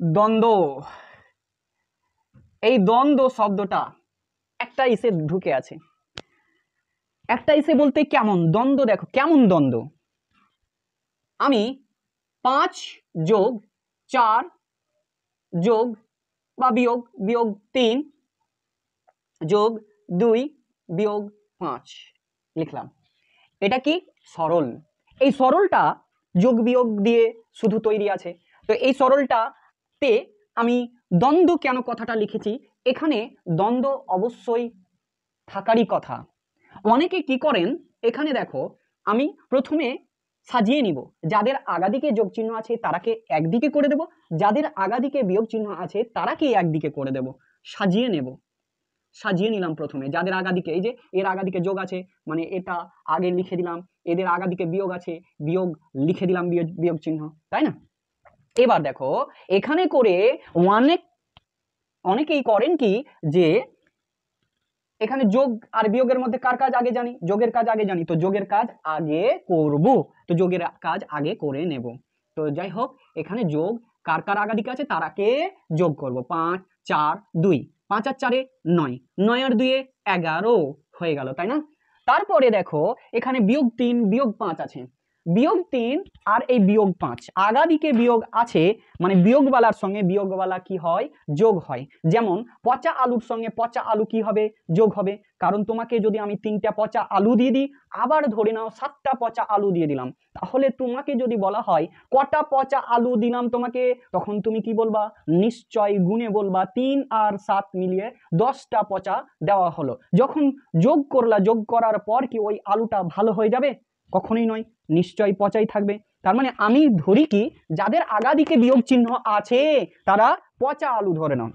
দ্বন্দ্ব। এই দ্বন্দ্ব শব্দটা একটা ইসে ঢুকে আছে। একটা ইসে বলতে কেমন দ্বন্দ্ব, দেখো কেমন দ্বন্দ্ব। আমি 5 যোগ 4 যোগ বা বিয়োগ বিয়োগ 3 যোগ 2 বিয়োগ 5 লিখলাম। এটা কি সরল। এই সরলটা যোগ বিয়োগ দিয়ে শুধু তৈরি আছে। তো এই সরলটাতে আমি দ্বন্দ্ব কেন কথাটা লিখেছি, এখানে দ্বন্দ্ব অবশ্যই থাকারই কথা। অনেকে কি করেন, এখানে দেখো আমি প্রথমে সাজিয়ে নিব, যাদের আগাদিকে যোগ চিহ্ন আছে তারাকে একদিকে করে দেব, যাদের আগাদিকে বিয়োগ চিহ্ন আছে তারাকে একদিকে করে দেব। সাজিয়ে নেব, সাজিয়ে নিলাম প্রথমে যাদের আগাদিকে, এই যে এর আগাদিকে যোগ আছে মানে এটা আগে লিখে দিলাম, এদের আগাদিকে বিয়োগ আছে বিয়োগ লিখে দিলাম বিয়োগ চিহ্ন, তাই না। এবার দেখো এখানে করে অনেকেই করেন কি যে এখানে যোগ আর বিয়োগের মধ্যে কার কাজ আগে জানি, যোগের কাজ আগে জানি, তো যোগের কাজ আগে করব, তো যোগের কাজ আগে করে নেব। তো যাই হোক এখানে যোগ কার কার আগাদিকে আছে তারাকে যোগ করব। 5 4 2, 5 আর 4 9, 9 আর 2 11 হয়ে গেল, তাই না। তারপরে দেখো এখানে বিয়োগ 3 বিয়োগ 5 আছে, বিয়োগ 3 আর এই বিয়োগ 5 আগাদিকে বিয়োগ আছে মানে বিয়োগওয়ালার সঙ্গে বিয়োগওয়ালা কি হয়, যোগ হয়। যেমন পচা আলুর সঙ্গে পচা আলু কি হবে, যোগ হবে। কারণ তোমাকে যদি আমি 3টা পচা আলু দিয়ে দিই, আবার ধরে নাও 7টা পচা আলু দিয়ে দিলাম, তাহলে তোমাকে যদি বলা হয় কটা পচা আলু দিলাম তোমাকে, তখন তুমি কি বলবা, নিশ্চয় গুণে বলবা 3 আর 7 মিলিয়ে 10টা পচা দেওয়া হলো। যখন যোগ করলা, যোগ করার পর কি ওই আলুটা ভালো হয়ে যাবে, কখনোই নয়, নিশ্চয় পচাই থাকবে। তার মানে আমি ধরি কি যাদের আগাদিকে বিয়োগ চিহ্ন আছে তারা পচা আলু ধরে নাও,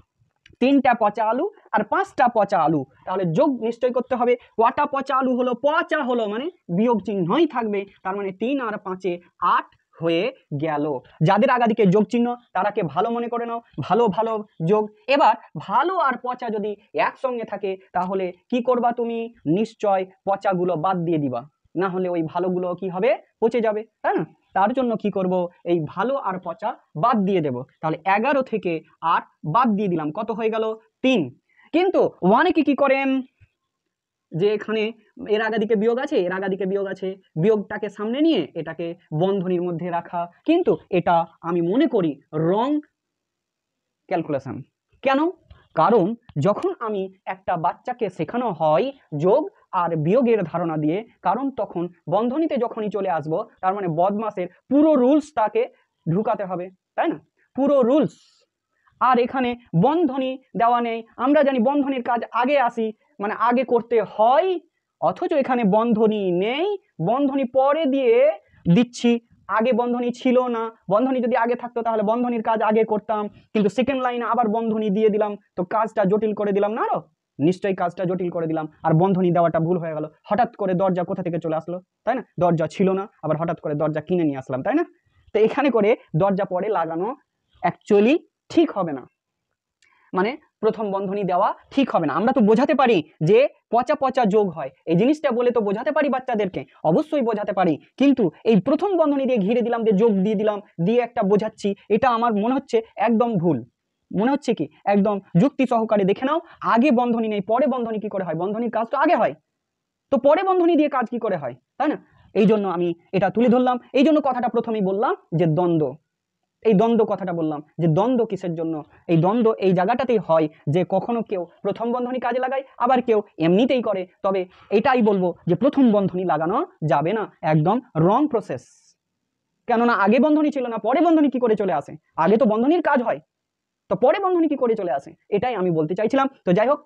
3টা পচা আলু আর 5টা পচা আলু, তাহলে যোগ নিশ্চয় করতে হবে, কটা পচা আলু হলো, পচা হলো মানে বিয়োগ চিহ্নই থাকবে, তার মানে 3 আর 5 8 হয়ে গেল। যাদের আগাদিকে যোগ চিহ্ন তারাকে ভালো মনে করে নাও, ভালো ভালো যোগ। এবার ভালো আর পচা যদি একসঙ্গে থাকে তাহলে কি করবা তুমি, নিশ্চয় পচাগুলো বাদ দিয়ে দিবা, না হলে ওই ভালোগুলো কি হবে, পচে যাবে, তাই না। তার জন্য কি করব, এই ভালো আর পচা বাদ দিয়ে দেব। তাহলে 11 থেকে 8 বাদ দিয়ে দিলাম, কত হয়ে গেল, 3। কিন্তু অনেকে কি করেন যে এখানে এর আগাদিকে বিয়োগ আছে, এর আগাদিকে বিয়োগ আছে, বিয়োগটাকে সামনে নিয়ে এটাকে বন্ধনীর মধ্যে রাখা, কিন্তু এটা আমি মনে করি রং ক্যালকুলেশন। কেন, কারণ যখন আমি একটা বাচ্চাকে শেখানো হয় যোগ আর বিয়োগের ধারণা দিয়ে, কারণ তখন বন্ধনীতে যখনই চলে আসবো তার মানে বদমাসের পুরো রুলস তাকে ঢুকাতে হবে, তাই না, পুরো রুলস। আর এখানে বন্ধনী দেওয়া নেই, আমরা জানি বন্ধনীর কাজ আগে আসি মানে আগে করতে হয়, অথচ এখানে বন্ধনী নেই, বন্ধনী পরে দিয়ে দিচ্ছি, আগে বন্ধনী ছিল না, বন্ধনী যদি আগে থাকতো তাহলে বন্ধনীর কাজ আগে করতাম, কিন্তু সেকেন্ড লাইনে আবার বন্ধনী দিয়ে দিলাম, তো কাজটা জটিল করে দিলাম না, আরো নিশ্চয়ই কাজটা জটিল করে দিলাম, আর বন্ধনী দেওয়াটা ভুল হয়ে গেল। হঠাৎ করে দরজা কোথা থেকে চলে আসলো, তাই না, দরজা ছিল না, আবার হঠাৎ করে দরজা কিনে নিয়ে আসলাম, তাই না। তো এখানে করে দরজা পরে লাগানো অ্যাকচুয়ালি ঠিক হবে না, মানে প্রথম বন্ধনী দেওয়া ঠিক হবে না। আমরা তো বোঝাতে পারি যে পচা পচা যোগ হয়, এই জিনিসটা বলে তো বোঝাতে পারি বাচ্চাদেরকে, অবশ্যই বোঝাতে পারি, কিন্তু এই প্রথম বন্ধনী দিয়ে ঘিরে দিলাম, যে যোগ দিয়ে দিলাম, দিয়ে একটা বোঝাচ্ছি, এটা আমার মনে হচ্ছে একদম ভুল। মনে হচ্ছে কি একদম যুক্তি সহকারে দেখে নাও, আগে বন্ধনী নেই, পরে বন্ধনী কি করে হয়, বন্ধনীর কাজ তো আগে হয়, তো পরে বন্ধনী দিয়ে কাজ কি করে হয়, তাই না। এই জন্য আমি এটা তুলে ধরলাম, এই জন্য কথাটা প্রথমেই বললাম যে দ্বন্দ্ব, এই দ্বন্দ্ব কথাটা বললাম যে দ্বন্দ্ব কিসের জন্য, এই দ্বন্দ্ব এই জায়গাটাতেই হয় যে কখনো কেউ প্রথম বন্ধনী কাজে লাগায়, আবার কেউ এমনিতেই করে, তবে এটাই বলবো যে প্রথম বন্ধনী লাগানো যাবে না, একদম রং প্রসেস। কেননা আগে বন্ধনী ছিল না, পরে বন্ধনী কি করে চলে আসে, আগে তো বন্ধনীর কাজ হয়, তো পরে বন্ধনী কি করে চলে আসে, এটাই আমি বলতে চাইছিলাম। তো যাই হোক।